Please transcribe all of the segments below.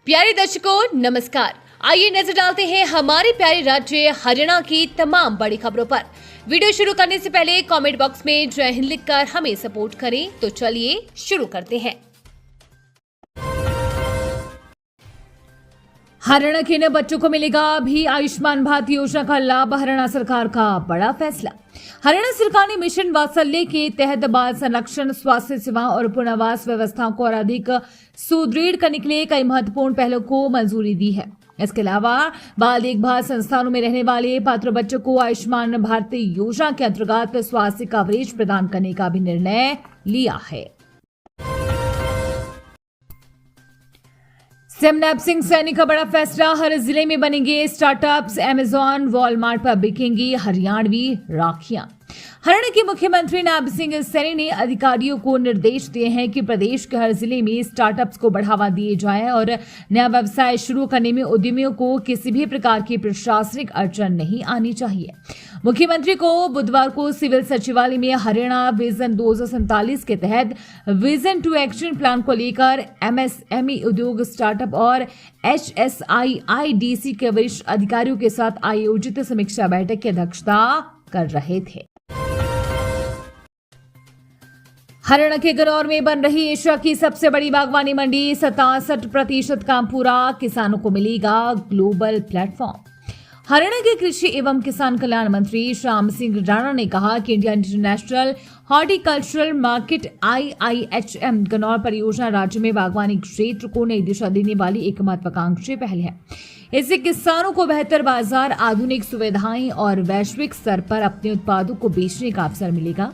प्यारे दर्शकों नमस्कार। आइए नजर डालते हैं हमारे प्यारे राज्य हरियाणा की तमाम बड़ी खबरों पर। वीडियो शुरू करने से पहले कमेंट बॉक्स में जय हिंद लिखकर हमें सपोर्ट करें। तो चलिए शुरू करते हैं। हरियाणा के नए बच्चों को मिलेगा भी आयुष्मान भारत योजना का लाभ। हरियाणा सरकार का बड़ा फैसला। हरियाणा सरकार ने मिशन वात्सल्य के तहत बाल संरक्षण, स्वास्थ्य सेवा और पुनर्वास व्यवस्था को और अधिक सुदृढ़ करने के लिए कई महत्वपूर्ण पहलों को मंजूरी दी है। इसके अलावा बाल देखभाल संस्थानों में रहने वाले पात्र बच्चों को आयुष्मान भारत योजना के अंतर्गत स्वास्थ्य कवरेज प्रदान करने का भी निर्णय लिया है। सीएम नैब सिंह सैनी का बड़ा फैसला। हर जिले में बनेंगे स्टार्टअप्स। अमेजॉन, वॉलमार्ट पर बिकेंगी हरियाणवी राखियां। हरियाणा के मुख्यमंत्री नैब सिंह सैनी ने अधिकारियों को निर्देश दिए हैं कि प्रदेश के हर जिले में स्टार्टअप्स को बढ़ावा दिए जाए और नया व्यवसाय शुरू करने में उद्यमियों को किसी भी प्रकार की प्रशासनिक अड़चन नहीं आनी चाहिए। मुख्यमंत्री को बुधवार को सिविल सचिवालय में हरियाणा विजन 2047 के तहत विजन टू एक्शन प्लान को लेकर एमएसएमई उद्योग, स्टार्टअप और HSIIDC के वरिष्ठ अधिकारियों के साथ आयोजित समीक्षा बैठक की अध्यक्षता कर रहे थे। हरियाणा के गनौर में बन रही एशिया की सबसे बड़ी बागवानी मंडी। 67% काम पूरा, किसानों को मिलेगा ग्लोबल प्लेटफॉर्म। हरियाणा के कृषि एवं किसान कल्याण मंत्री श्याम सिंह राणा ने कहा कि India international horticultural market IIHM Ganaur परियोजना राज्य में बागवानी क्षेत्र को नई दिशा देने वाली एक महत्वाकांक्षी पहल है। इससे किसानों को बेहतर बाजार, आधुनिक सुविधाएं और वैश्विक स्तर पर अपने उत्पादों को बेचने का अवसर मिलेगा।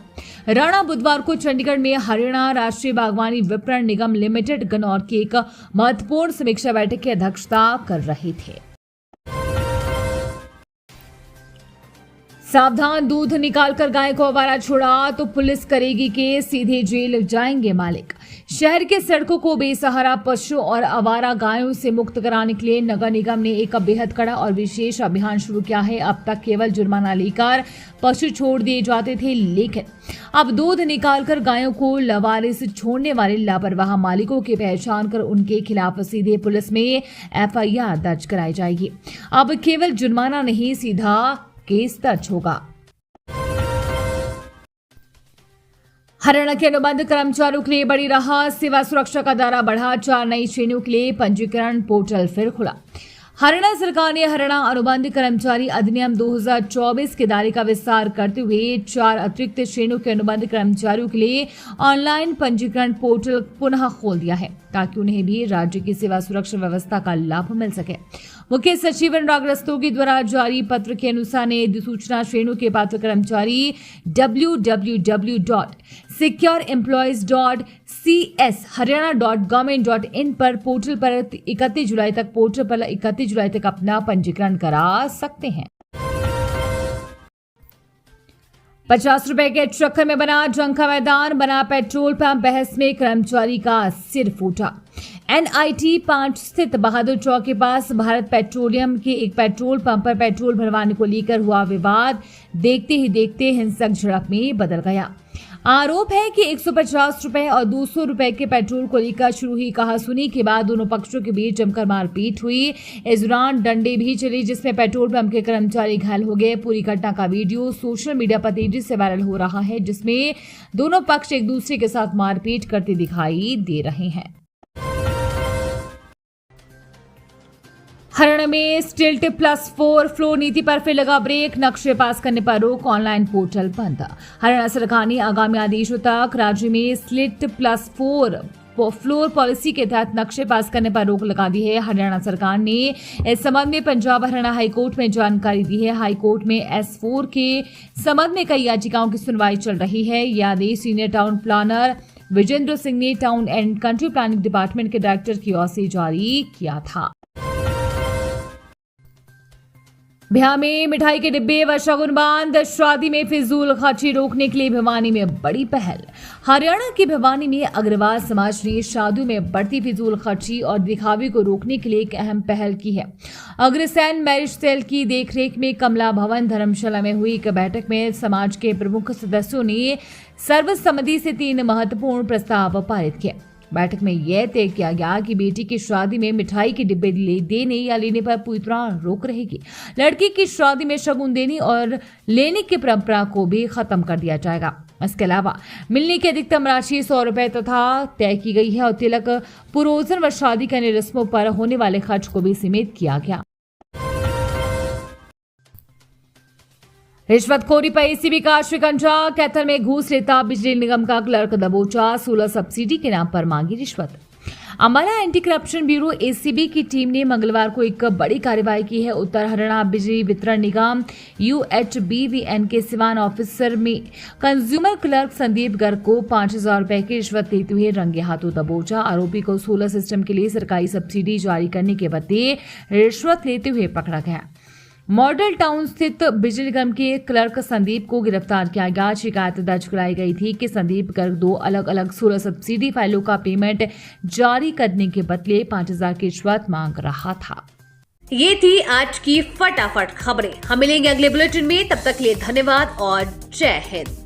राणा बुधवार को चंडीगढ़ में हरियाणा राष्ट्रीय बागवानी विपणन निगम लिमिटेड गनौर की एक महत्वपूर्ण समीक्षा बैठक की अध्यक्षता कर रहे थे। सावधान, दूध निकालकर गाय को आवारा छोड़ा तो पुलिस करेगी केस, सीधे जेल जाएंगे मालिक। शहर के सड़कों को बेसहारा पशु और आवारा गायों से मुक्त कराने के लिए नगर निगम ने एक बेहद कड़ा और विशेष अभियान शुरू किया है। अब तक केवल जुर्माना लेकर पशु छोड़ दिए जाते थे, लेकिन अब दूध निकालकर गायों को लवारिस छोड़ने वाले लापरवाह मालिकों की पहचान कर उनके खिलाफ सीधे पुलिस में FIR दर्ज कराई जाएगी। अब केवल जुर्माना नहीं, सीधा केस दर्ज होगा। हरियाणा के अनुबंध कर्मचारियों के लिए बड़ी राहत। सेवा सुरक्षा का दायरा बढ़ा। 4 नई श्रेणियों के लिए पंजीकरण पोर्टल फिर खुला। हरियाणा सरकार ने हरियाणा अनुबंध कर्मचारी अधिनियम 2024 के दायरे का विस्तार करते हुए 4 अतिरिक्त श्रेणियों के अनुबंध कर्मचारियों के लिए ऑनलाइन पंजीकरण पोर्टल पुनः खोल दिया है ताकि उन्हें भी राज्य की सेवा सुरक्षा व्यवस्था का लाभ मिल सके। मुख्य सचिव अनुराग रस्तोगी द्वारा जारी पत्र के अनुसार नई अधिसूचना श्रेणियों के पात्र कर्मचारी www.securemployees.cs.haryana.government.in पर पोर्टल पर 31 जुलाई तक अपना पंजीकरण करा सकते हैं। 50 रुपए के चक्कर में बना जंग का मैदान। बना पेट्रोल पंप, बहस में कर्मचारी का सिर फूटा। NIT 5 स्थित बहादुर चौक के पास भारत पेट्रोलियम के एक पेट्रोल पंप पर पेट्रोल भरवाने को लेकर हुआ विवाद देखते ही देखते हिंसक झड़प में बदल गया। आरोप है कि 150 रुपए और 200 रुपए के पेट्रोल को लेकर शुरू हुई कहासुनी के बाद दोनों पक्षों के बीच जमकर मारपीट हुई। इस दौरान डंडे भी चली, जिसमें पेट्रोल पंप के कर्मचारी घायल हो गए। पूरी घटना का वीडियो सोशल मीडिया पर तेजी से वायरल हो रहा है, जिसमें दोनों पक्ष एक दूसरे के साथ मारपीट करते दिखाई दे रहे हैं। हरियाणा में स्टिल्ट +4 फ्लोर नीति पर फिर लगा ब्रेक। नक्शे पास करने पर रोक, ऑनलाइन पोर्टल बंद। हरियाणा सरकार ने आगामी आदेशों तक राज्य में स्टिल्ट +4 फ्लोर पॉलिसी के तहत नक्शे पास करने पर रोक लगा दी है। हरियाणा सरकार ने इस संबंध में पंजाब हरियाणा हाईकोर्ट में जानकारी दी है। हाईकोर्ट में S4 के संबंध में कई याचिकाओं की सुनवाई चल रही है। यह आदेश senior town planner Vijendra Singh ने town and country planning department के डायरेक्टर की ओर से जारी किया था। बिहार में मिठाई के डिब्बे व शगुन बांध। शादी में फिजूल खर्ची रोकने के लिए भिवानी में बड़ी पहल। हरियाणा के भिवानी में अग्रवाल समाज ने शादियों में बढ़ती फिजूल खर्ची और दिखावे को रोकने के लिए एक अहम पहल की है। अग्रसेन मैरिज सेल की देखरेख में कमला भवन धर्मशाला में हुई एक बैठक में समाज के प्रमुख सदस्यों ने सर्वसम्मति से 3 महत्वपूर्ण प्रस्ताव पारित किए। बैठक में यह तय किया गया कि बेटी की शादी में मिठाई के डिब्बे देने या लेने पर पूरी तरह रोक रहेगी। लड़की की शादी में शगुन देने और लेने की परंपरा को भी खत्म कर दिया जाएगा। इसके अलावा मिलने की अधिकतम राशि 100 रुपए तथा तय की गई है और तिलक, पुरोजन व शादी के अन्य रस्मों पर होने वाले खर्च को भी सीमित किया गया। रिश्वतखोरी पर एसीबी का शिकंजा, कैथल में घूस लेता बिजली निगम का क्लर्क दबोचा, 16 सब्सिडी के नाम पर मांगी रिश्वत। Ambala anti corruption bureau ACB की टीम ने मंगलवार को एक बड़ी कार्रवाई की है। उत्तर हरियाणा बिजली वितरण निगम UHBVN के सिवान ऑफिसर में कंज्यूमर क्लर्क संदीप गर्ग को 5,000 रुपए की रिश्वत लेते हुए रंगे हाथों दबोचा। आरोपी को सोलर सिस्टम के लिए सरकारी सब्सिडी जारी करने के बदले रिश्वत लेते हुए पकड़ा गया। मॉडल टाउन स्थित बिजली निगम के क्लर्क संदीप को गिरफ्तार किया गया। शिकायत दर्ज कराई गई थी कि संदीप गर्ग 2 अलग अलग सोलर सब्सिडी फाइलों का पेमेंट जारी करने के बदले 5,000 की रिश्वत मांग रहा था। ये थी आज की फटाफट खबरें। हम मिलेंगे अगले बुलेटिन में, तब तक के लिए धन्यवाद और जय हिंद।